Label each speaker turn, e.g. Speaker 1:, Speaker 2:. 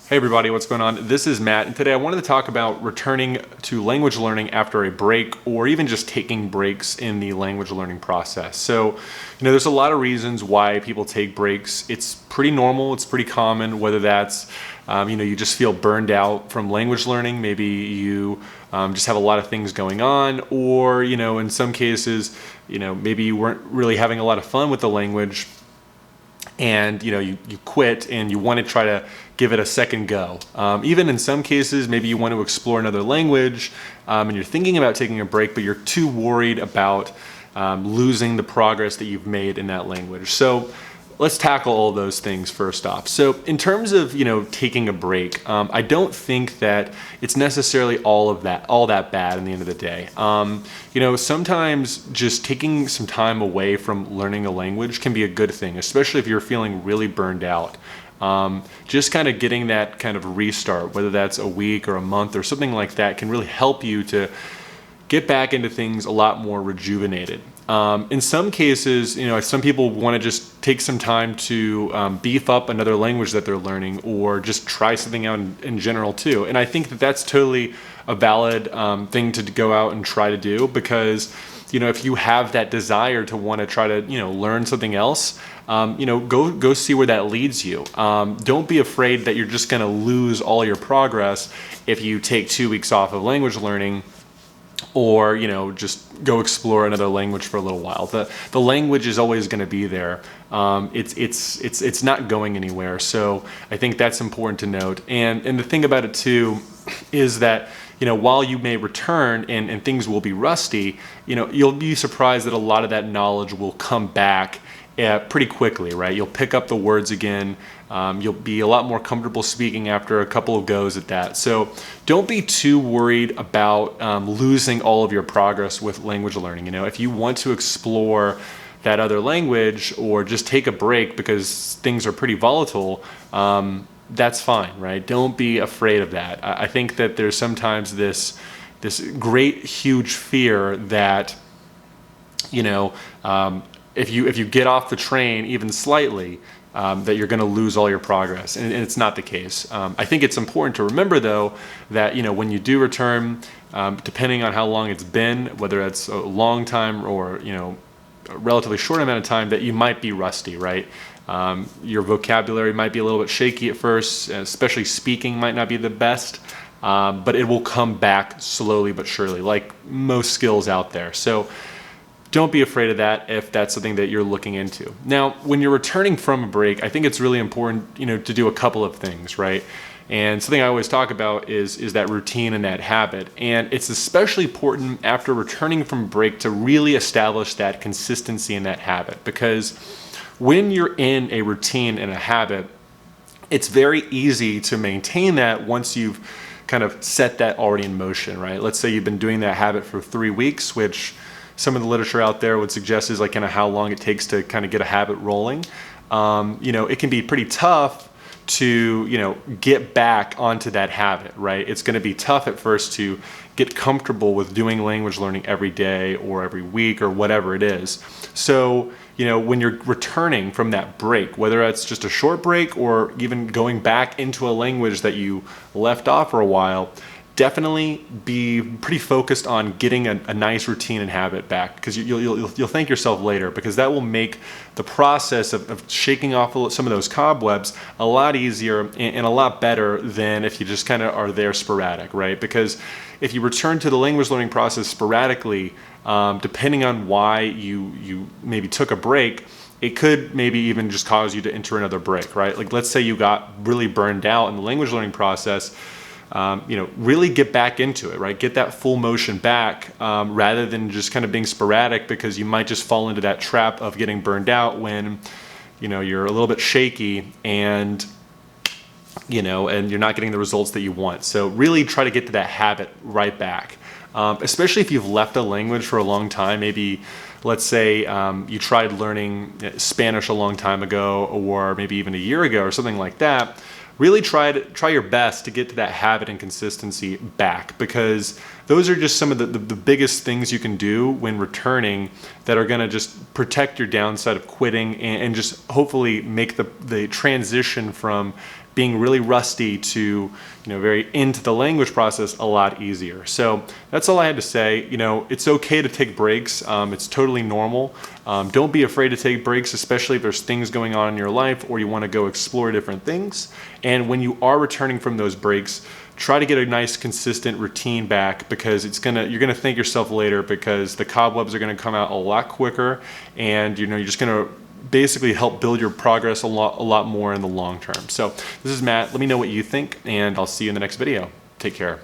Speaker 1: Hey everybody, what's going on? This is Matt, and today I wanted to talk about returning to language learning after a break or even just taking breaks in the language learning process. So, there's a lot of reasons why people take breaks. It's pretty normal, it's pretty common, whether that's, you just feel burned out from language learning, maybe you just have a lot of things going on, or, in some cases, maybe you weren't really having a lot of fun with the language and you quit and you want to try to give it a second go. Even in some cases, maybe you want to explore another language and you're thinking about taking a break, but you're too worried about losing the progress that you've made in that language. So let's tackle all those things first off. So in terms of taking a break, I don't think that it's necessarily all that bad in the end of the day. Sometimes just taking some time away from learning a language can be a good thing, especially if you're feeling really burned out. Just kind of getting that kind of restart, whether that's a week or a month or something like that, can really help you to get back into things a lot more rejuvenated. In some cases, some people want to just take some time to beef up another language that they're learning, or just try something out in general too. And I think that that's totally a valid thing to go out and try to do, because if you have that desire to want to try to learn something else, go see where that leads you. Don't be afraid that you're just going to lose all your progress if you take 2 weeks off of language learning, or just go explore another language for a little while. The language is always going to be there. It's not going anywhere. So I think that's important to note. And the thing about it too is that while you may return and things will be rusty, you'll be surprised that a lot of that knowledge will come back pretty quickly, right? You'll pick up the words again. You'll be a lot more comfortable speaking after a couple of goes at that. So don't be too worried about losing all of your progress with language learning. If you want to explore that other language or just take a break because things are pretty volatile, that's fine, right? Don't be afraid of that. I think that there's sometimes this great, huge fear that, if you get off the train even slightly, that you're going to lose all your progress, and it's not the case. I think it's important to remember, though, that when you do return, depending on how long it's been, whether it's a long time or a relatively short amount of time, that you might be rusty, right? Your vocabulary might be a little bit shaky at first, especially speaking might not be the best, but it will come back slowly but surely, like most skills out there. So don't be afraid of that if that's something that you're looking into. Now, when you're returning from a break, I think it's really important, to do a couple of things, right? And something I always talk about is that routine and that habit. And it's especially important after returning from a break to really establish that consistency in that habit, because when you're in a routine and a habit, it's very easy to maintain that once you've kind of set that already in motion, right? Let's say you've been doing that habit for 3 weeks, which some of the literature out there would suggest is like kind of how long it takes to kind of get a habit rolling. It can be pretty tough to, get back onto that habit, right? It's going to be tough at first to get comfortable with doing language learning every day or every week or whatever it is. So, when you're returning from that break, whether that's just a short break or even going back into a language that you left off for a while, definitely be pretty focused on getting a nice routine and habit back, because you'll thank yourself later, because that will make the process of shaking off some of those cobwebs a lot easier and a lot better than if you just kind of are there sporadic, right? Because if you return to the language learning process sporadically, depending on why you maybe took a break, it could maybe even just cause you to enter another break, right? Like, let's say you got really burned out in the language learning process. Really get back into it, right? Get that full motion back, rather than just kind of being sporadic, because you might just fall into that trap of getting burned out when, you're a little bit shaky and, and you're not getting the results that you want. So really try to get to that habit right back, especially if you've left a language for a long time. Maybe, let's say you tried learning Spanish a long time ago, or maybe even a year ago or something like that. Really try your best to get to that habit and consistency back, because those are just some of the biggest things you can do when returning that are going to just protect your downside of quitting, and just hopefully make the transition from being really rusty to, very into the language process a lot easier. So that's all I had to say. It's okay to take breaks. It's totally normal. Don't be afraid to take breaks, especially if there's things going on in your life or you want to go explore different things. And when you are returning from those breaks, try to get a nice consistent routine back, because you're gonna thank yourself later, because the cobwebs are gonna come out a lot quicker, and you're just gonna basically help build your progress a lot more in the long term. So this is Matt. Let me know what you think, and I'll see you in the next video. Take care.